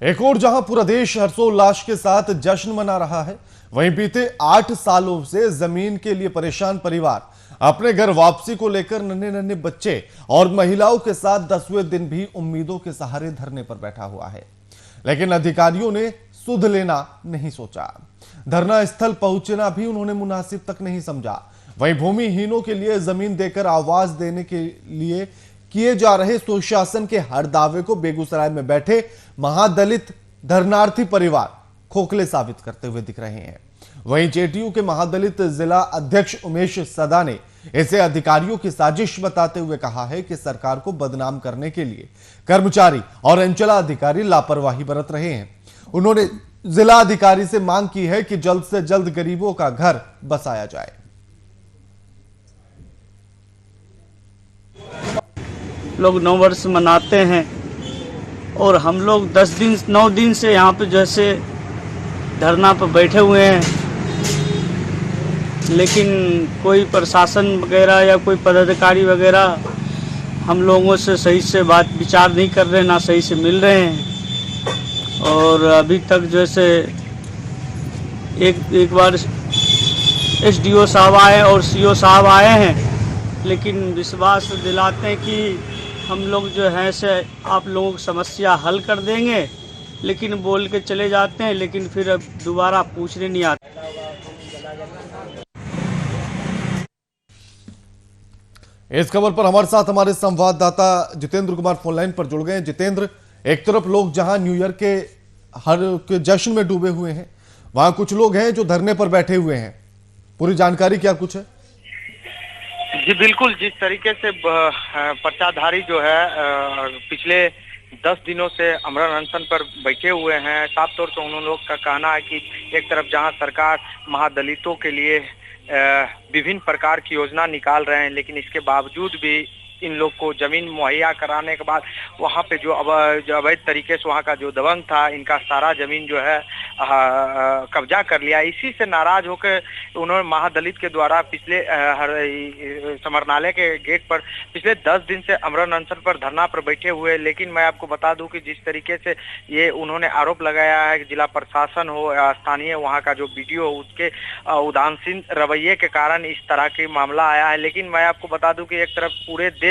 एक और जहां पूरा देश हर्षोल्लास के साथ जश्न मना रहा है, वहीं बीते 8 सालों से जमीन के लिए परेशान परिवार अपने घर वापसी को लेकर नन्हे नन्हे बच्चे और महिलाओं के साथ 10वें दिन भी उम्मीदों के सहारे धरने पर बैठा हुआ है। लेकिन अधिकारियों ने सुध लेना नहीं सोचा। धरना स्थल पहुंचना भी उन्होंने मुनासिब तक नहीं समझा। वहीं भूमिहीनों के लिए जमीन देकर आवाज देने के लिए किए जा रहे सुशासन के हर दावे को बेगूसराय में बैठे महादलित धरनार्थी परिवार खोखले साबित करते हुए दिख रहे हैं। वहीं जेटीयू के महादलित जिला अध्यक्ष उमेश सदा ने इसे अधिकारियों की साजिश बताते हुए कहा है कि सरकार को बदनाम करने के लिए कर्मचारी और अंचला अधिकारी लापरवाही बरत रहे हैं। उन्होंने जिला अधिकारी से मांग की है कि जल्द से जल्द गरीबों का घर बसाया जाए। लोग नववर्ष मनाते हैं और हम लोग 9 दिन से यहाँ पे जैसे धरना पर बैठे हुए हैं, लेकिन कोई प्रशासन वगैरह या कोई पदाधिकारी वगैरह हम लोगों से सही से बात विचार नहीं कर रहे, ना सही से मिल रहे हैं। और अभी तक जैसे एक बार एसडीओ साहब आए और सीओ साहब आए हैं, लेकिन विश्वास दिलाते हैं कि हम लोग जो है से आप लोगों की समस्या हल कर देंगे, लेकिन बोल के चले जाते हैं, लेकिन फिर अब दोबारा पूछने नहीं आते। इस खबर पर हमारे साथ हमारे संवाददाता जितेंद्र कुमार फोन लाइन पर जुड़ गए। जितेंद्र, एक तरफ लोग जहां न्यू ईयर के हर के जश्न में डूबे हुए हैं, वहां कुछ लोग हैं जो धरने पर बैठे हुए हैं। पूरी जानकारी क्या कुछ है? जी बिल्कुल, जिस तरीके से पर्चाधारी जो है पिछले 10 दिनों से अमरण अनशन पर बैठे हुए हैं, साफ तौर से उन लोग का कहना है कि एक तरफ जहां सरकार महादलितों के लिए विभिन्न प्रकार की योजना निकाल रहे हैं, लेकिन इसके बावजूद भी इन लोग को जमीन मुहैया कराने के बाद वहाँ पे जो अवैध तरीके से वहाँ का जो दबंग था, इनका सारा जमीन जो है कब्जा कर लिया। इसी से नाराज होकर उन्होंने महादलित के द्वारा पिछले समरनालय के गेट पर पिछले 10 दिन से अमरण अनशन पर धरना पर बैठे हुए। लेकिन मैं आपको बता दूं कि जिस तरीके से ये उन्होंने आरोप लगाया है कि जिला प्रशासन हो या स्थानीय वहाँ का जो बीडीओ हो, उसके उदासीन रवैये के कारण इस तरह की मामला आया है। लेकिन मैं आपको बता दूं कि एक तरफ पूरे देश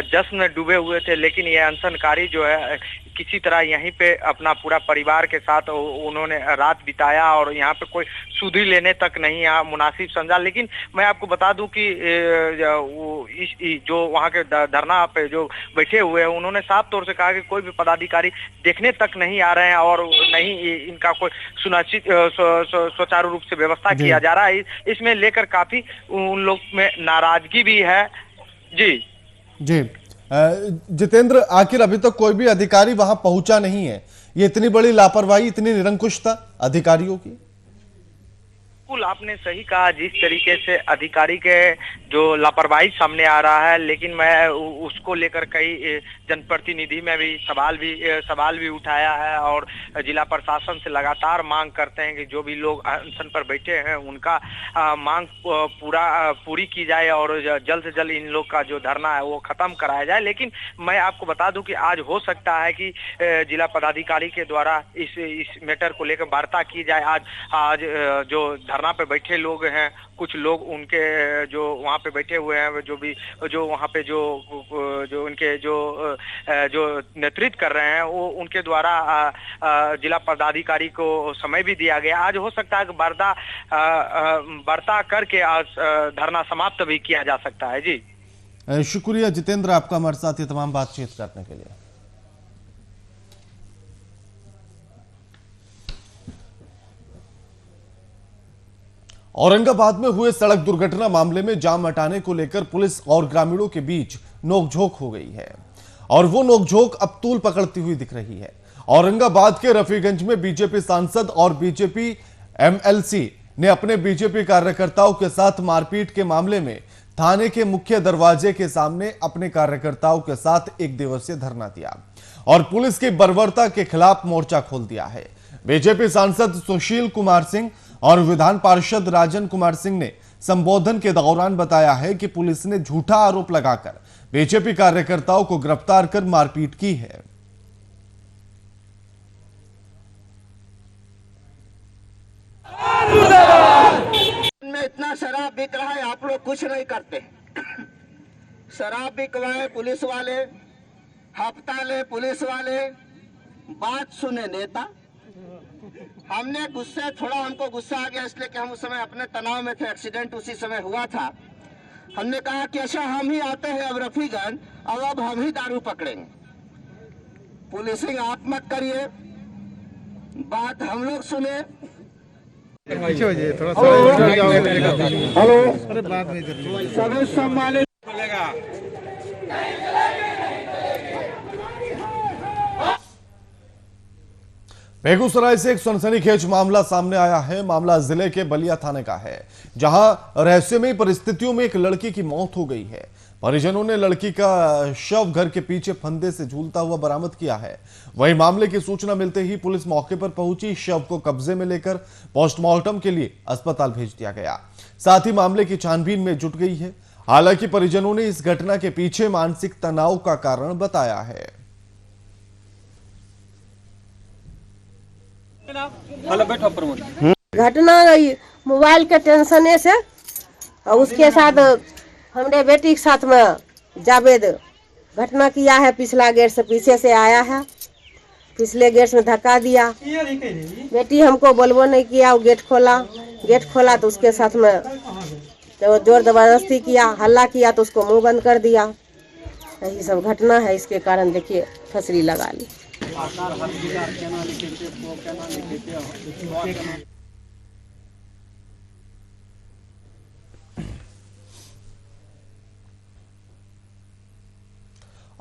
जश्न में डूबे हुए थे, लेकिन ये अनशनकारी जो है किसी तरह यहीं पे अपना पूरा परिवार के साथ उन्होंने रात बिताया और यहाँ पे कोई सुधि लेने तक नहीं यहाँ मुनासिब समझा। लेकिन मैं आपको बता दूं कि जो वहाँ के धरना पे जो बैठे हुए हैं, उन्होंने साफ तौर से कहा कि कोई भी पदाधिकारी देखने तक नहीं आ रहे हैं और नहीं इनका कोई सुनिश्चित सुचारू रूप से व्यवस्था किया जा रहा है। इसमें लेकर काफी उन लोग में नाराजगी भी है। जी जितेंद्र, आखिर अभी तक कोई भी अधिकारी वहां पहुंचा नहीं है। ये इतनी बड़ी लापरवाही, इतनी निरंकुशता अधिकारियों की। बिल्कुल आपने सही कहा, जिस तरीके से अधिकारी के जो लापरवाही सामने आ रहा है, लेकिन मैं उसको लेकर कई जनप्रतिनिधि में भी सवाल भी उठाया है और जिला प्रशासन से लगातार मांग करते हैं कि जो भी लोग अनशन पर बैठे हैं उनका मांग पूरी की जाए और जल्द से जल्द इन लोग का जो धरना है वो खत्म कराया जाए। लेकिन मैं आपको बता दूं कि आज हो सकता है कि जिला पदाधिकारी के द्वारा इस मैटर को लेकर वार्ता की जाए। आज जो धरना पे बैठे लोग हैं, कुछ लोग उनके जो वहाँ पे बैठे हुए हैं, जो वहाँ पे जो उनके जो नेतृत्व कर रहे हैं, वो उनके द्वारा जिला पदाधिकारी को समय भी दिया गया। आज हो सकता है कि वार्ता करके आज धरना समाप्त भी किया जा सकता है। जी शुक्रिया जितेंद्र आपका हमारे साथ ये तमाम बातचीत करने के लिए। औरंगाबाद में हुए सड़क दुर्घटना मामले में जाम हटाने को लेकर पुलिस और ग्रामीणों के बीच नोकझोंक हो गई है और वो नोकझोंक अब तूल पकड़ती हुई दिख रही है। औरंगाबाद के रफीगंज में बीजेपी सांसद और बीजेपी एमएलसी ने अपने बीजेपी कार्यकर्ताओं के साथ मारपीट के मामले में थाने के मुख्य दरवाजे के सामने अपने कार्यकर्ताओं के साथ 1 दिवसीय धरना दिया और पुलिस की बर्बरता के खिलाफ मोर्चा खोल दिया है। बीजेपी सांसद सुशील कुमार सिंह और विधान पार्षद राजन कुमार सिंह ने संबोधन के दौरान बताया है कि पुलिस ने झूठा आरोप लगाकर बीजेपी कार्यकर्ताओं को गिरफ्तार कर मारपीट की है। इतना शराब बिक रहा है, आप लोग कुछ नहीं करते। शराब बिकवाए पुलिस वाले, हफ्ता ले पुलिस वाले, बात सुने नेता। हमने गुस्से, थोड़ा हमको गुस्सा आ गया इसलिए कि हम उस समय अपने तनाव में थे, एक्सीडेंट उसी समय हुआ था। हमने कहा कि अच्छा हम ही आते हैं अब रफीगंज, और अब हम ही दारू पकड़ेंगे। पुलिसिंग आप मत करिए, बात हम लोग सुने। हेलो, सभी सम्मानित बेगूसराय से एक सनसनीखेज मामला सामने आया है। मामला जिले के बलिया थाने का है, जहां रहस्यमयी परिस्थितियों में एक लड़की की मौत हो गई है। परिजनों ने लड़की का शव घर के पीछे फंदे से झूलता हुआ बरामद किया है। वहीं मामले की सूचना मिलते ही पुलिस मौके पर पहुंची, शव को कब्जे में लेकर पोस्टमार्टम के लिए अस्पताल भेज दिया गया। साथ ही मामले की छानबीन में जुट गई है। हालांकि परिजनों ने इस घटना के पीछे मानसिक तनाव का कारण बताया है। घटना मोबाइल के टेंशन से, और उसके साथ हमने बेटी के साथ में जावेद घटना किया है। पिछला गेट से पीछे से आया है, पिछले गेट में धक्का दिया। बेटी हमको बोलबो नहीं किया, वो गेट खोला तो उसके साथ में तो जोर जबरदस्ती किया, हल्ला किया तो उसको मुंह बंद कर दिया। यही सब घटना है, इसके कारण देखिए फसरी लगा ली।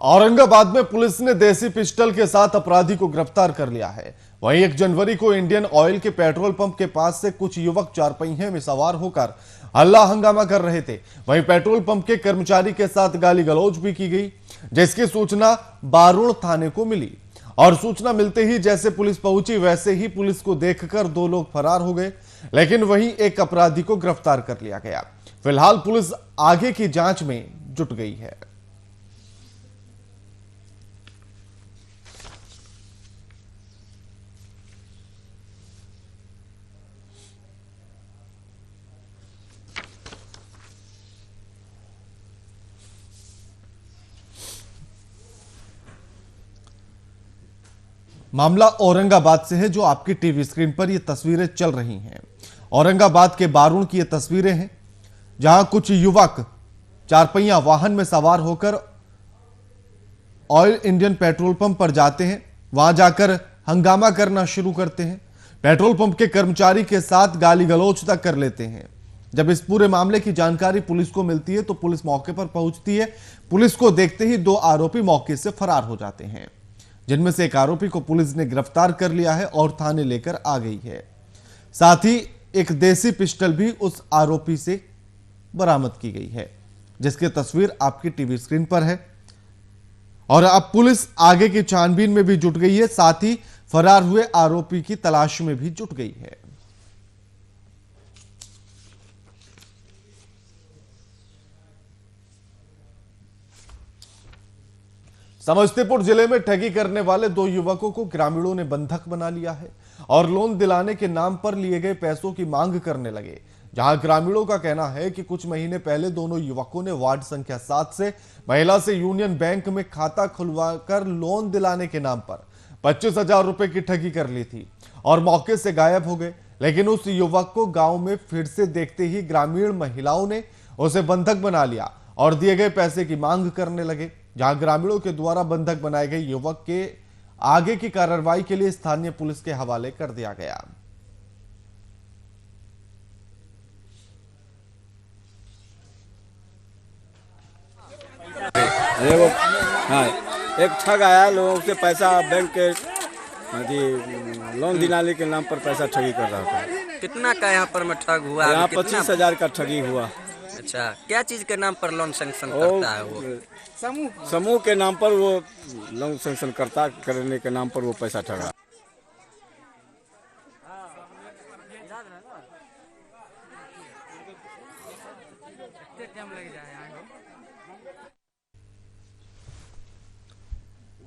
औरंगाबाद में पुलिस ने देसी पिस्टल के साथ अपराधी को गिरफ्तार कर लिया है। वहीं 1 जनवरी को इंडियन ऑयल के पेट्रोल पंप के पास से कुछ युवक 4 पहिए में सवार होकर हल्ला हंगामा कर रहे थे। वहीं पेट्रोल पंप के कर्मचारी के साथ गाली गलौज भी की गई, जिसकी सूचना बारूण थाने को मिली। और सूचना मिलते ही जैसे पुलिस पहुंची, वैसे ही पुलिस को देखकर 2 लोग फरार हो गए, लेकिन वहीं एक अपराधी को गिरफ्तार कर लिया गया। फिलहाल पुलिस आगे की जांच में जुट गई है। मामला औरंगाबाद से है, जो आपकी टीवी स्क्रीन पर ये तस्वीरें चल रही हैं। औरंगाबाद के बारूण की ये तस्वीरें हैं, जहां कुछ युवक 4 पहिया वाहन में सवार होकर ऑयल इंडियन पेट्रोल पंप पर जाते हैं। वहां जाकर हंगामा करना शुरू करते हैं, पेट्रोल पंप के कर्मचारी के साथ गाली गलौज तक कर लेते हैं। जब इस पूरे मामले की जानकारी पुलिस को मिलती है तो पुलिस मौके पर पहुंचती है। पुलिस को देखते ही 2 आरोपी मौके से फरार हो जाते हैं, जिनमें से एक आरोपी को पुलिस ने गिरफ्तार कर लिया है और थाने लेकर आ गई है। साथ ही एक देसी पिस्टल भी उस आरोपी से बरामद की गई है, जिसकी तस्वीर आपकी टीवी स्क्रीन पर है। और अब पुलिस आगे की छानबीन में भी जुट गई है, साथ ही फरार हुए आरोपी की तलाश में भी जुट गई है। समस्तीपुर जिले में ठगी करने वाले 2 युवकों को ग्रामीणों ने बंधक बना लिया है और लोन दिलाने के नाम पर लिए गए पैसों की मांग करने लगे। जहां ग्रामीणों का कहना है कि कुछ महीने पहले दोनों युवकों ने वार्ड संख्या 7 से महिला से यूनियन बैंक में खाता खुलवाकर लोन दिलाने के नाम पर 25,000 रुपए की ठगी कर ली थी और मौके से गायब हो गए। लेकिन उस युवक को गांव में फिर से देखते ही ग्रामीण महिलाओं ने उसे बंधक बना लिया और दिए गए पैसे की मांग करने लगे। जहां ग्रामीणों के द्वारा बंधक बनाए गए युवक के आगे की कार्रवाई के लिए स्थानीय पुलिस के हवाले कर दिया गया। एक ठग आया, लोगों से पैसा बैंक के लोन दिलाने के नाम पर पैसा ठगी कर रहा था। कितना का यहाँ पर में ठग हुआ? यहाँ 25,000 का ठगी हुआ। अच्छा, क्या चीज के नाम पर लोन सैंक्शन करता है वो? समूह के नाम पर वो लोन सैंक्शन करने के नाम पर वो पैसा ठगा।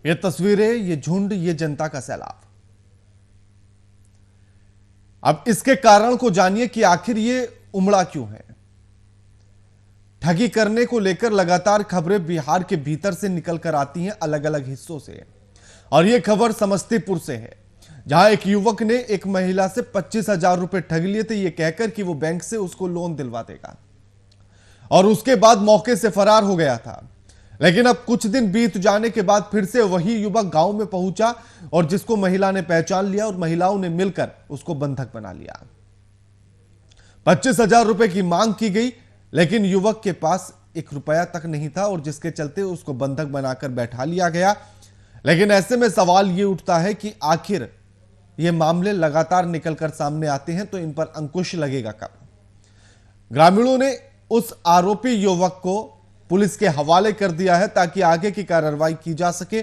ये तस्वीरें, ये झुंड, ये जनता का सैलाब। अब इसके कारण को जानिए कि आखिर ये उमड़ा क्यों है? ठगी करने को लेकर लगातार खबरें बिहार के भीतर से निकल कर आती हैं, अलग अलग हिस्सों से। और यह खबर समस्तीपुर से है, जहां एक युवक ने एक महिला से 25,000 रुपए ठग लिए थे, यह कहकर कि वो बैंक से उसको लोन दिलवा देगा, और उसके बाद मौके से फरार हो गया था। लेकिन अब कुछ दिन बीत जाने के बाद फिर से वही युवक गांव में पहुंचा, और जिसको महिला ने पहचान लिया और महिलाओं ने मिलकर उसको बंधक बना लिया। 25,000 रुपए की मांग की गई, लेकिन युवक के पास 1 रुपया तक नहीं था, और जिसके चलते उसको बंधक बनाकर बैठा लिया गया। लेकिन ऐसे में सवाल यह उठता है कि आखिर ये मामले लगातार निकलकर सामने आते हैं तो इन पर अंकुश लगेगा कब? ग्रामीणों ने उस आरोपी युवक को पुलिस के हवाले कर दिया है ताकि आगे की कार्रवाई की जा सके।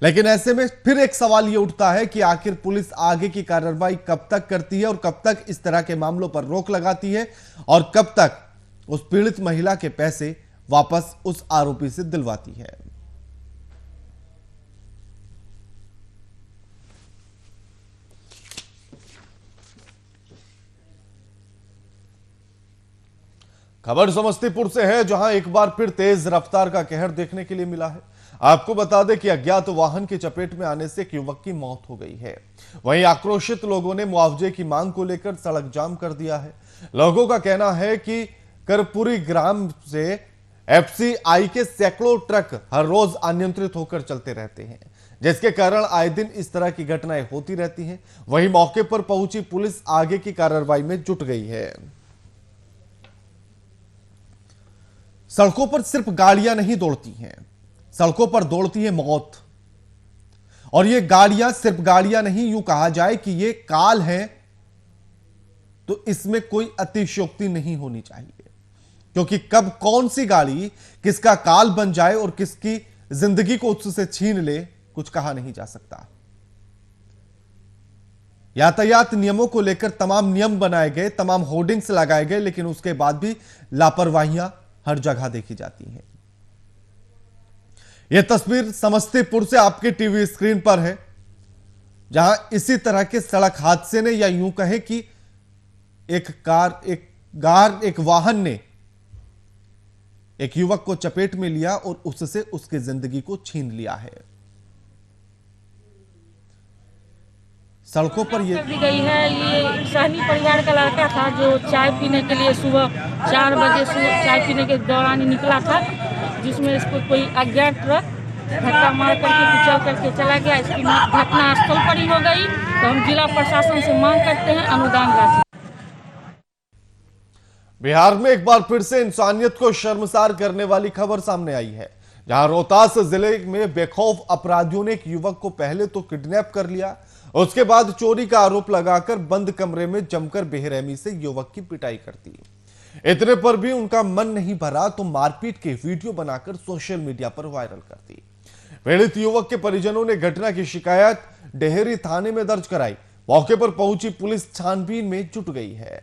लेकिन ऐसे में फिर एक सवाल यह उठता है कि आखिर पुलिस आगे की कार्रवाई कब तक करती है और कब तक इस तरह के मामलों पर रोक लगाती है, और कब तक उस पीड़ित महिला के पैसे वापस उस आरोपी से दिलवाती है। खबर समस्तीपुर से है, जहां एक बार फिर तेज रफ्तार का कहर देखने के लिए मिला है। आपको बता दें कि अज्ञात वाहन की चपेट में आने से एक युवक की मौत हो गई है। वहीं आक्रोशित लोगों ने मुआवजे की मांग को लेकर सड़क जाम कर दिया है। लोगों का कहना है कि करपुरी ग्राम से एफसीआई के सैकड़ों ट्रक हर रोज अनियंत्रित होकर चलते रहते हैं, जिसके कारण आए दिन इस तरह की घटनाएं होती रहती हैं। वहीं मौके पर पहुंची पुलिस आगे की कार्रवाई में जुट गई है। सड़कों पर सिर्फ गाड़ियां नहीं दौड़ती हैं, सड़कों पर दौड़ती है मौत। और ये गाड़ियां सिर्फ गाड़ियां नहीं, यूं कहा जाए कि ये काल है, तो इसमें कोई अतिशयोक्ति नहीं होनी चाहिए, क्योंकि कब कौन सी गाड़ी किसका काल बन जाए और किसकी जिंदगी को उससे छीन ले, कुछ कहा नहीं जा सकता। यातायात नियमों को लेकर तमाम नियम बनाए गए, तमाम होर्डिंग्स लगाए गए, लेकिन उसके बाद भी लापरवाहियां हर जगह देखी जाती हैं। यह तस्वीर समस्तीपुर से आपके टीवी स्क्रीन पर है, जहां इसी तरह के सड़क हादसे ने, या यूं कहें कि एक वाहन ने एक युवक को चपेट में लिया और उससे उसकी जिंदगी को छीन लिया है। सड़कों पर ये गई है। ये सहनी परिवार का लड़का था जो चाय पीने के लिए सुबह 4 बजे चाय पीने के दौरान ही निकला था, जिसमें इसको कोई अज्ञात ट्रक धक्का मार करके कुचल करके चला गया। इसकी घटना स्थल पर ही हो गई। तो हम जिला प्रशासन से मांग करते हैं अनुदान राशि। बिहार में एक बार फिर से इंसानियत को शर्मसार करने वाली खबर सामने आई है, जहां रोहतास जिले में बेखौफ अपराधियों ने एक युवक को पहले तो किडनैप कर लिया, उसके बाद चोरी का आरोप लगाकर बंद कमरे में जमकर बेरहमी से युवक की पिटाई कर दी। इतने पर भी उनका मन नहीं भरा तो मारपीट के वीडियो बनाकर सोशल मीडिया पर वायरल कर दी। पीड़ित युवक के परिजनों ने घटना की शिकायत डेहरी थाने में दर्ज कराई। मौके पर पहुंची पुलिस छानबीन में जुट गई है।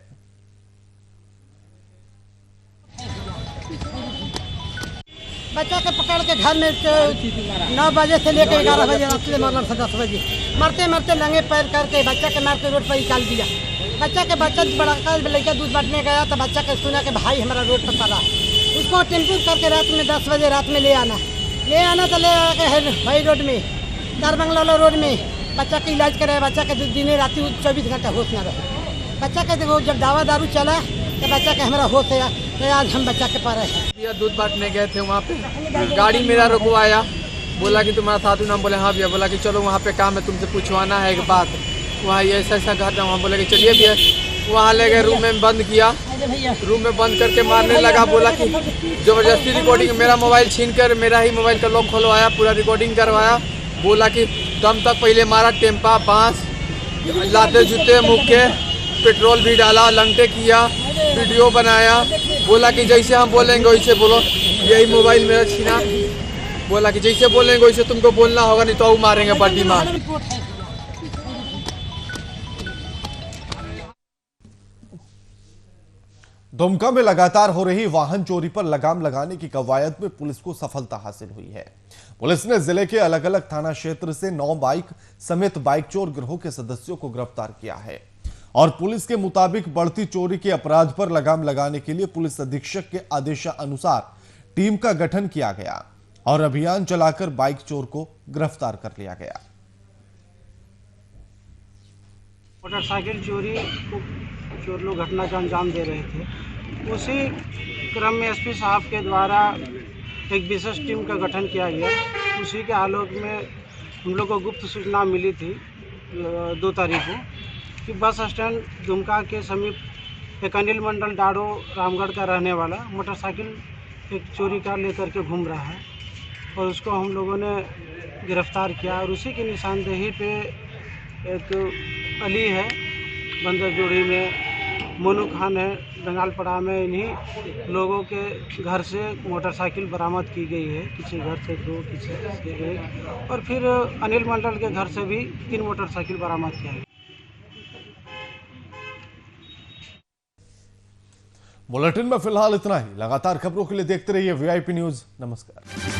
बच्चा के पकड़ के घर में 9 बजे से लेकर 11 बजे रात में मारना था। 10 बजे मरते मरते नंगे पैर करके बच्चा के मार के रोड पर निकाल दिया। बच्चा बड़ा लड़का दूध बांटने गया तो बच्चा के सुना कि भाई हमारा रोड पर पड़ा। उसको टेम्पू करके रात में 10 बजे रात में ले आना तो ले आके भाई रोड में दार बंगला रोड में बच्चा का इलाज कराया। बच्चा के दिन राति 24 घंटा होश न रहे। बच्चा के देखो जब दवा दारू चला तो बच्चा का हमारा होश है, तो आज हम बच्चा के पार है। दूध बांटने गए थे वहाँ पे, गाड़ी मेरा रुकवाया, बोला कि तुम्हारा साधु नाम, बोले हाँ भैया, बोला कि चलो वहाँ पे काम है तुमसे पूछवाना है एक बात, वहाँ ये ऐसा घटना। वहाँ बोले कि चलिए भैया, वहाँ ले गए, रूम में बंद किया, रूम में बंद करके मारने लगा। बोला कि जबरदस्ती रिकॉर्डिंग, मेरा मोबाइल छीन कर मेरा ही मोबाइल का लॉक खोलवाया, पूरा रिकॉर्डिंग करवाया। बोला कि दम तक पहले मारा, टेम्पा बांस लाते जूते मुक्के, पेट्रोल भी डाला, लंगटे किया, वीडियो बनाया। बोला कि जैसे हम बोलेंगे वैसे बोलो। यही मोबाइल मेरा छीना। बोला कि जैसे बोलेंगे वैसे तुमको बोलना होगा, नहीं तो मारेंगे बड्डी मार। दुमका में लगातार हो रही वाहन चोरी पर लगाम लगाने की कवायद में पुलिस को सफलता हासिल हुई है। पुलिस ने जिले के अलग अलग थाना क्षेत्र से 9 बाइक समेत बाइक चोर गिरोह के सदस्यों को गिरफ्तार किया है। और पुलिस के मुताबिक बढ़ती चोरी के अपराध पर लगाम लगाने के लिए पुलिस अधीक्षक के आदेशानुसार टीम का गठन किया गया और अभियान चलाकर बाइक चोर को गिरफ्तार कर लिया गया। मोटरसाइकिल चोरी को चोर लोग घटना का अंजाम दे रहे थे। उसी क्रम में एसपी साहब के द्वारा एक विशेष टीम का गठन किया गया। उसी के आलोक में हम लोग को गुप्त सूचना मिली थी 2 तारीख को कि बस स्टैंड दुमका के समीप एक अनिल मंडल डाड़ो रामगढ़ का रहने वाला मोटरसाइकिल एक चोरी कार लेकर के घूम रहा है और उसको हम लोगों ने गिरफ्तार किया। और उसी की निशानदेही पे एक अली है बंदर जोड़ी में, मोनू खान है बंगालपड़ा में, इन्हीं लोगों के घर से मोटरसाइकिल बरामद की गई है। किसी घर से 2, किसी से 1 और फिर अनिल मंडल के घर से भी 3 मोटरसाइकिल बरामद किया है। बुलेटिन में फिलहाल इतना ही। लगातार खबरों के लिए देखते रहिए वीआईपी न्यूज। नमस्कार।